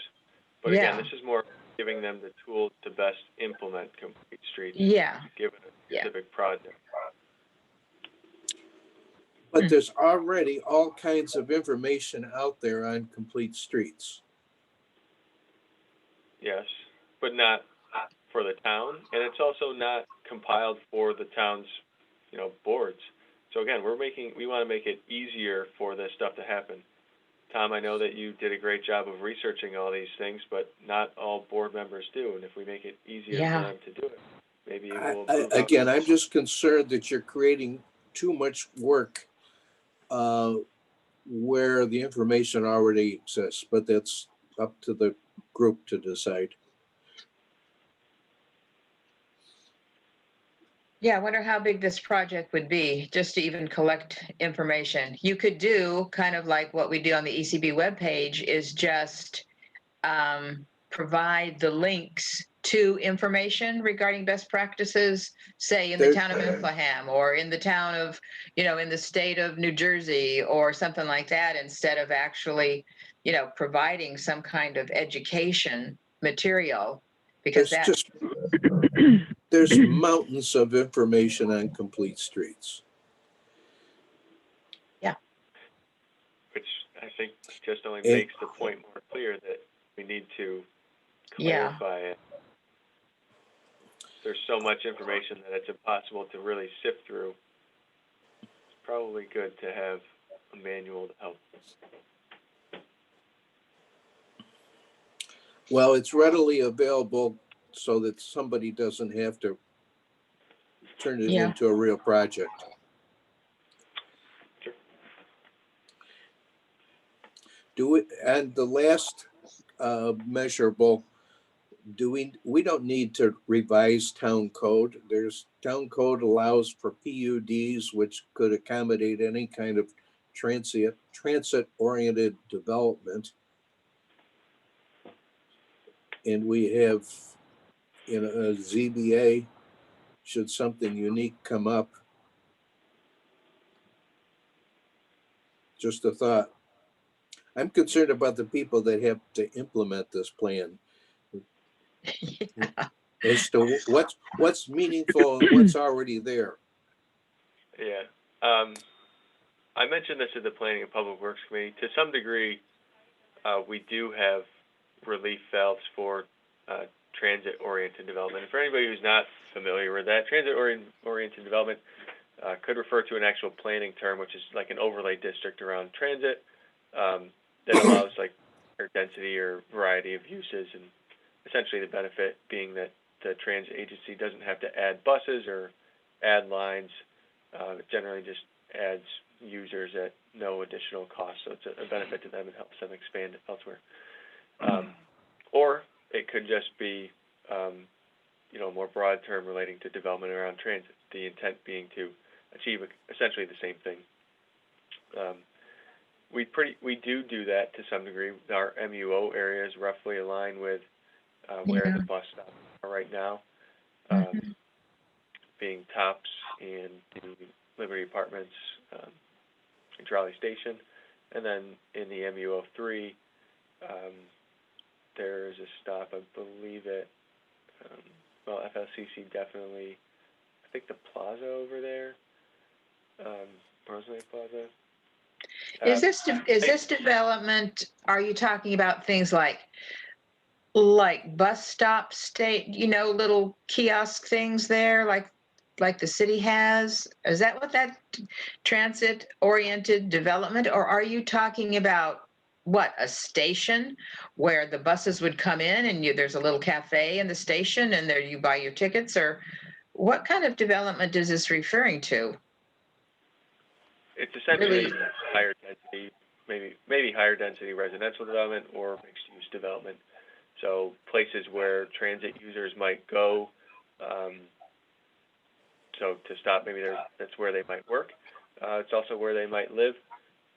but again, this is more giving them the tools to best implement Complete Streets. Given a specific project. But there's already all kinds of information out there on Complete Streets. Yes, but not for the town, and it's also not compiled for the town's, boards. So again, we want to make it easier for this stuff to happen. Tom, I know that you did a great job of researching all these things, but not all board members do. And if we make it easier for them to do it, maybe it will improve. Again, I'm just concerned that you're creating too much work where the information already exists, but that's up to the group to decide. Yeah, I wonder how big this project would be just to even collect information. You could do kind of like what we do on the ECB webpage, is just provide the links to information regarding best practices, say in the There- town of Bethlehem or in the town of, in the state of New Jersey or something like that, instead of actually, providing some kind of education material? Because there's mountains of information on complete streets. Which I think just only And- makes the point more clear that we need to Yeah. clarify it. There's so much information that it's impossible to really sift through. It's probably good to have a manual to help. Well, it's readily available so that somebody doesn't have to turn it Yeah. into a real project. Sure. And the last measurable, we don't need to revise town code. Town code allows for PUDs, which could accommodate any kind of transit-oriented development. And we have, a ZBA, should something unique come up. Just a thought. I'm concerned about the people that have to implement this plan as to what's meaningful and what's already there. Yeah. I mentioned this at the Planning and Public Works Committee. To some degree, we do have relief valves for transit-oriented development. And for anybody who's not familiar with that, transit-oriented development could refer to an actual planning term, which is like an overlay district around transit that allows like density or variety of uses, and essentially the benefit being that the transit agency doesn't have to add buses or add lines. It generally just adds users at no additional cost, so it's a benefit to them and helps them expand elsewhere. Or it could just be, a more broad term relating to development around transit, the intent being to achieve essentially the same thing. We do that to some degree. Our MUO areas roughly align with where the bus stops are right now, being Tops and the Liberty Apartments and Trolley Station. And then in the MUO 3, there is a stop, I believe at, FLCC definitely, I think the plaza over there, Rosemary Plaza. Is this development, are you talking about things like bus stop little kiosk things there, like the city has? Is that what that transit-oriented development, or are you talking about a station where the buses would come in and there's a little cafe in the station and there you buy your tickets, or what kind of development is this referring to? It's essentially higher density, maybe higher density residential development or mixed use development. So places where transit users might go, so to stop, maybe that's where they might work. It's also where they might live.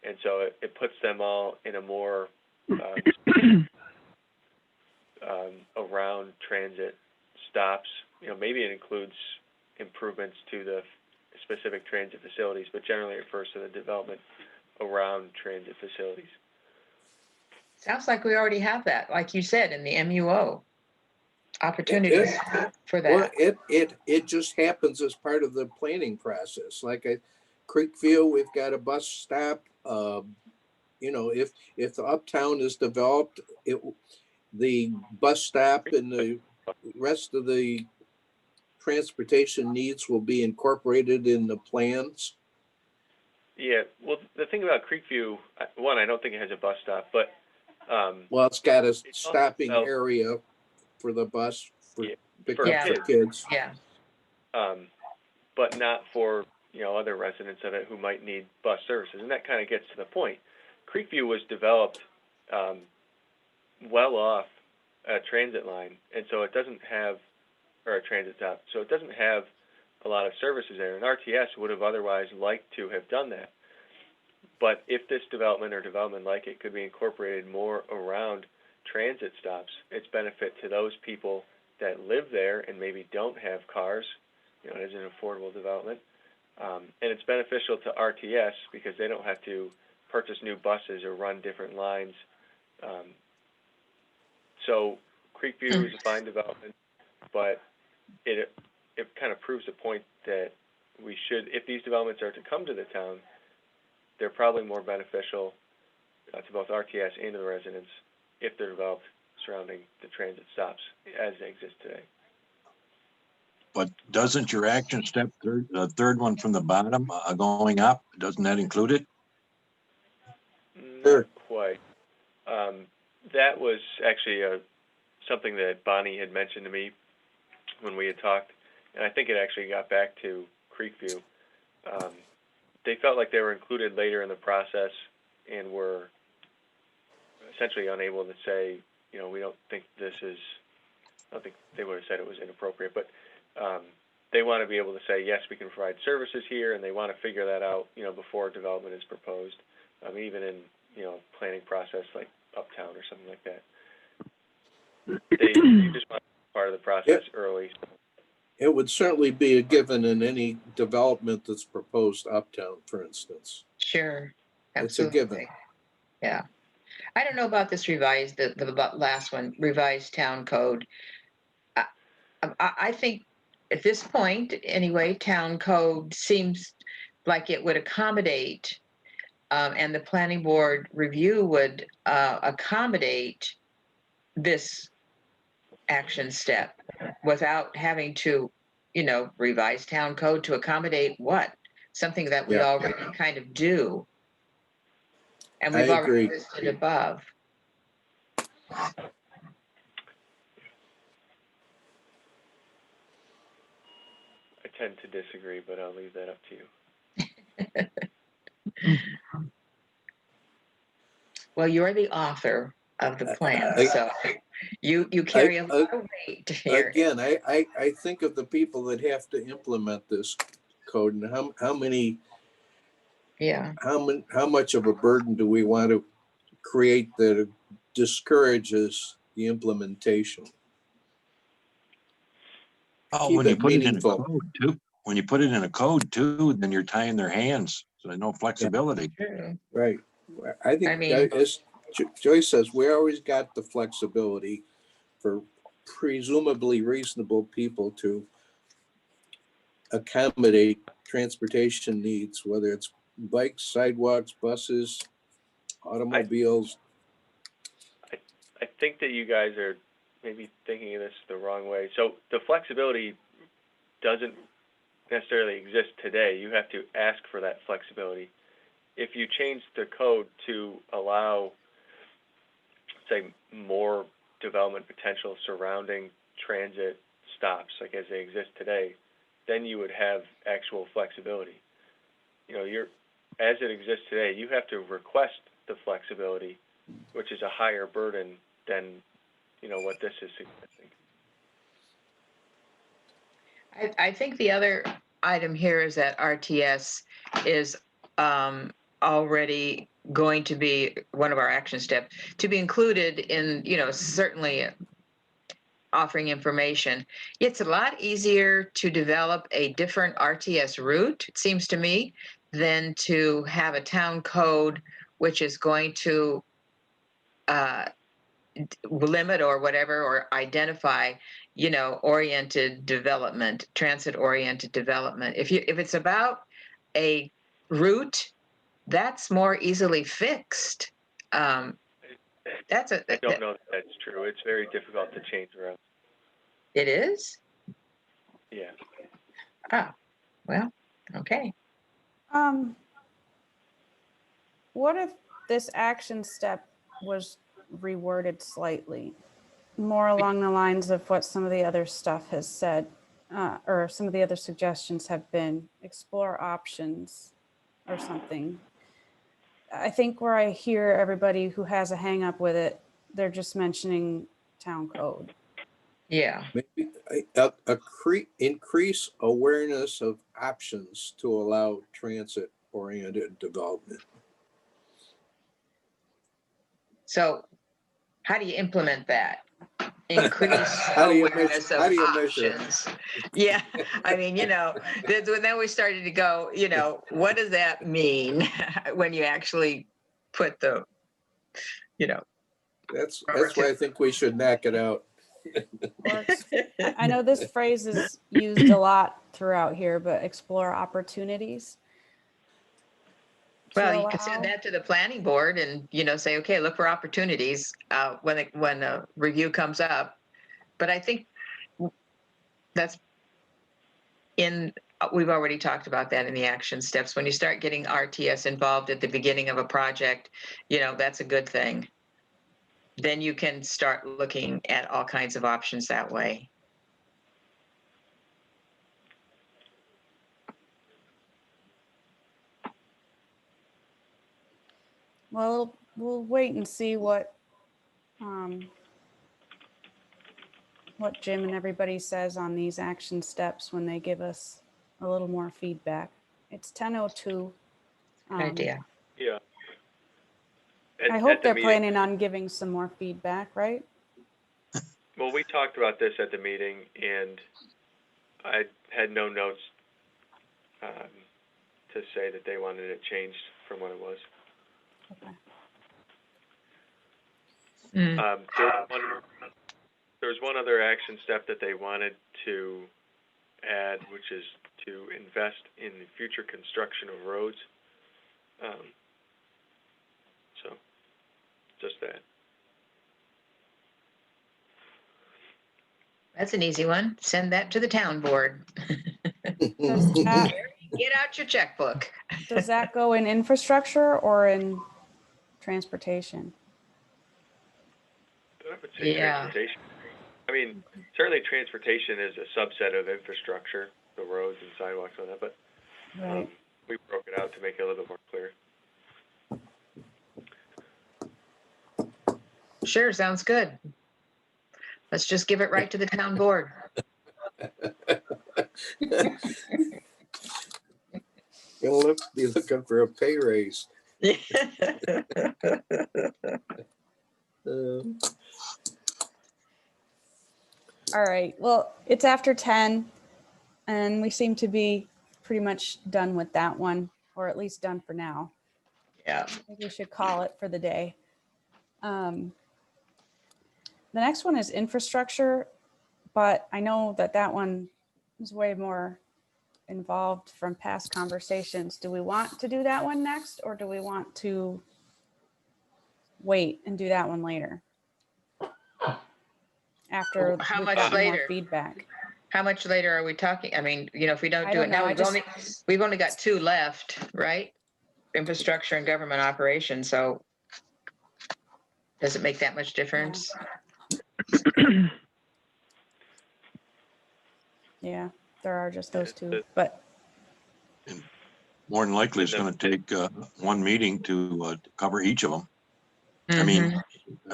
And so it puts them all in a more around transit stops. Maybe it includes improvements to the specific transit facilities, but generally it refers to the development around transit facilities. Sounds like we already have that, like you said, in the MUO opportunities for that. Well, it just happens as part of the planning process. Like at Creekview, we've got a bus stop. If the uptown is developed, the bus stop and the rest of the transportation needs will be incorporated in the plans. Yeah, well, the thing about Creekview, one, I don't think it has a bus stop, but well, it's got a stopping area for the bus for pickup for kids. Yeah. But not for other residents of it who might need bus services, and that kind of gets to the point. Creekview was developed well off a transit line, and so it doesn't have, or a transit stop, so it doesn't have a lot of services there. And RTS would have otherwise liked to have done that. But if this development or development like it could be incorporated more around transit stops, its benefit to those people that live there and maybe don't have cars, you know, it is an affordable development. And it's beneficial to RTS because they don't have to purchase new buses or run different lines. So Creekview is a fine development, but it kind of proves the point that we should, if these developments are to come to the town, they're probably more beneficial to both RTS and to the residents if they're developed surrounding the transit stops as they exist today. But doesn't your action step the third one from the bottom going up, doesn't that include it? Sure. Not quite. That was actually something that Bonnie had mentioned to me when we had talked, and I think it actually got back to Creekview. They felt like they were included later in the process and were essentially unable to say, you know, we don't think this is, I don't think they would have said it was inappropriate, but they want to be able to say, yes, we can provide services here, and they want to figure that out, you know, before development is proposed, even in, you know, planning process like Uptown or something like that. They just want to be part of the process early. It would certainly be a given in any development that's proposed uptown, for instance. Sure. It's a given. Yeah. I don't know about this revised, the last one, revised town code. I think at this point, anyway, town code seems like it would accommodate, and the planning board review would accommodate this action step without having to, you know, revise town code to accommodate what? Something that we already kind of do. And we've already listed above. I tend to disagree, but I'll leave that up to you. Well, you're the author of the plan, so you carry a lot of weight here. Again, I think of the people that have to implement this code and how many, how much of a burden do we want to create that discourages the implementation? Oh, when you put it in a code too, when you put it in a code too, then you're tying their hands, so there's no flexibility. Yeah. Right. I think, as Joyce says, we always got the flexibility for presumably reasonable people to accommodate transportation needs, whether it's bikes, sidewalks, buses, automobiles. I think that you guys are maybe thinking of this the wrong way. So the flexibility doesn't necessarily exist today. You have to ask for that flexibility. If you change the code to allow, say, more development potential surrounding transit stops, like as they exist today, then you would have actual flexibility. You know, as it exists today, you have to request the flexibility, which is a higher burden than, you know, what this is suggesting. I think the other item here is that RTS is already going to be one of our action steps to be included in, you know, certainly offering information. It's a lot easier to develop a different RTS route, it seems to me, than to have a town code which is going to limit or whatever, or identify, you know, oriented development, transit-oriented development. If it's about a route, that's more easily fixed. I don't know if that's true. It's very difficult to change routes. It is? Yeah. Ah, well, okay. What if this action step was reworded slightly, more along the lines of what some of the other stuff has said, or some of the other suggestions have been, explore options or something? I think where I hear everybody who has a hang up with it, they're just mentioning town code. Yeah. Maybe increase awareness of options to allow transit-oriented development. So how do you implement that? increase How do you measure- awareness of how do you measure it? options. Yeah, I mean, then we started to go, what does that mean when you actually put the, That's why I think we should knock it out. I know this phrase is used a lot throughout here, but explore opportunities. to Well, you could send allow- that to the planning board and, say, okay, look for opportunities when a review comes up. But I think that's we've already talked about that in the action steps. When you start getting RTS involved at the beginning of a project, that's a good thing. Then you can start looking at all kinds of options that way. Well, we'll wait and see what Jim and everybody says on these action steps when they give us a little more feedback. It's 10:02. Good idea. Yeah. I hope the they're meeting- planning on giving some more feedback, right? Well, we talked about this at the meeting, and I had no notes to say that they wanted it changed from what it was. Okay. There's one other action step that they wanted to add, which is to invest in the future construction of roads. So, just that. That's an easy one. Send that to the town board. Does that, Get out your checkbook. does that go in infrastructure or in transportation? I would say Yeah. transportation. I mean, certainly transportation is a subset of infrastructure, the roads and sidewalks and that, but Right. we broke it out to make it a little bit more clear. Sure, sounds good. Let's just give it right to the town board. You'll be looking for a pay raise. All right. Well, it's after 10 and we seem to be pretty much done with that one, or at least done for now. Yeah. I think we should call it for the day. The next one is infrastructure, but I know that one is way more involved from past conversations. Do we want to do that one next, or do we want to wait and do that one later? After How we've much gotten more later? feedback. How much later are we talking? I mean, if we don't I do don't it now, know, we've only got 2 left, right? Infrastructure and government operations. So does it make that much difference? Yeah, there are just those two, but More than likely, it's going to take one meeting to cover each of them. I mean,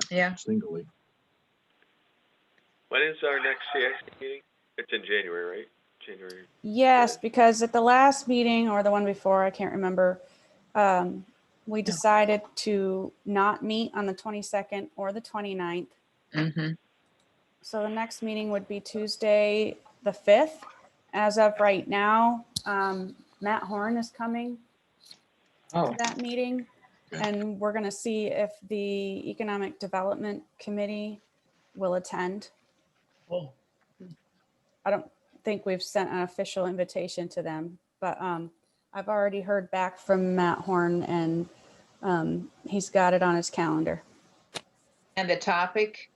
Yeah. singly. When is our next CIC meeting? It's in January, right? January. yes, because at the last meeting or the one before, I can't remember, we decided to not meet on the 22nd or the 29th. Mm-hmm. So the next meeting would be Tuesday, the 5th. As of right now, Matt Horn is coming Oh, to that meeting. Okay. And we're going to see if the Economic Development Committee will attend. Oh, I don't think we've sent an official invitation to them, but I've already heard back from Matt Horn and he's got it on his calendar. and the topic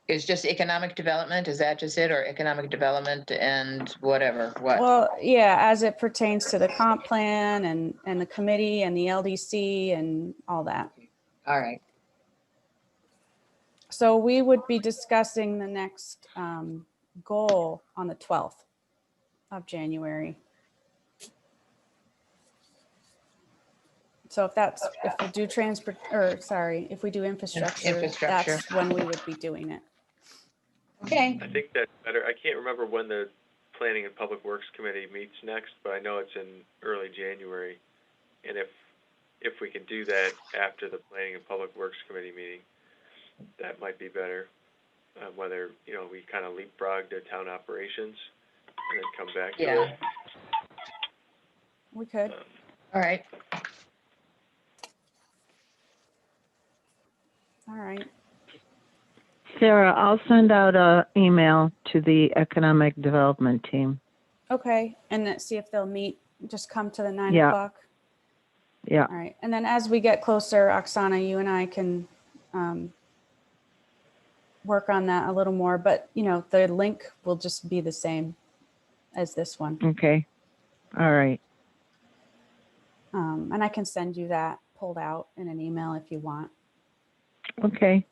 is just economic development? Is that just it, or economic development and whatever? What? Well, yeah, as it pertains to the comp plan and the committee and the LDC and all that. All right. So we would be discussing the next goal on the 12th of January. So if we do if we do infrastructure, that's when we would be doing it. Okay. I think that's better. I can't remember when the Planning and Public Works Committee meets next, but I know it's in early January. And if we can do that after the Planning and Public Works Committee meeting, that might be better. whether, we kind of leapfrog to town operations and then come back to Yeah. it. We could. All right. All right. Sarah, I'll send out a email to the economic development team. Okay. And then see if they'll meet. Just come to the 9 Yeah. o'clock. Yeah. All right. And then as we get closer, Oksana, you and I can work on that a little more. But, the link will just be the same as this one. Okay. All right. And I can send you that pulled out in an email if you want. Okay.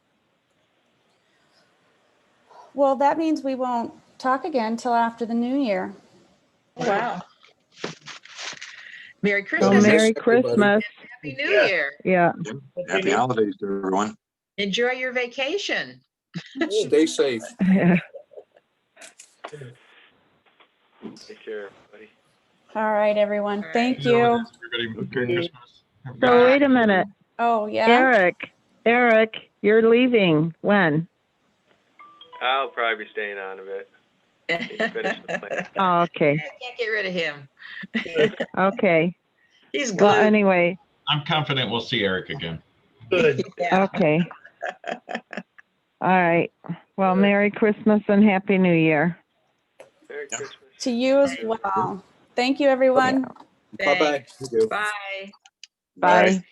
Well, that means we won't talk again till after the new year. Wow. Merry So Christmas. Merry everybody. Christmas. Happy New Yeah. Year. Yeah. Happy holidays to everyone. Enjoy your vacation. Stay safe. Take care, everybody. All right, everyone. All right. Thank You know, you. everybody, Merry Christmas. Have a good So night. wait a minute. Oh, yeah. Eric, you're leaving. When? I'll probably be staying on a bit. Need to finish the plan. Oh, okay. Can't get rid of him. Okay. He's Well, glued. anyway, I'm confident we'll see Eric again. Good. Yeah. okay. All right. Well, Merry Christmas and Happy New Year. Merry Christmas. To you as well. Thank you, everyone. Bye-bye. Thanks. Bye. Bye.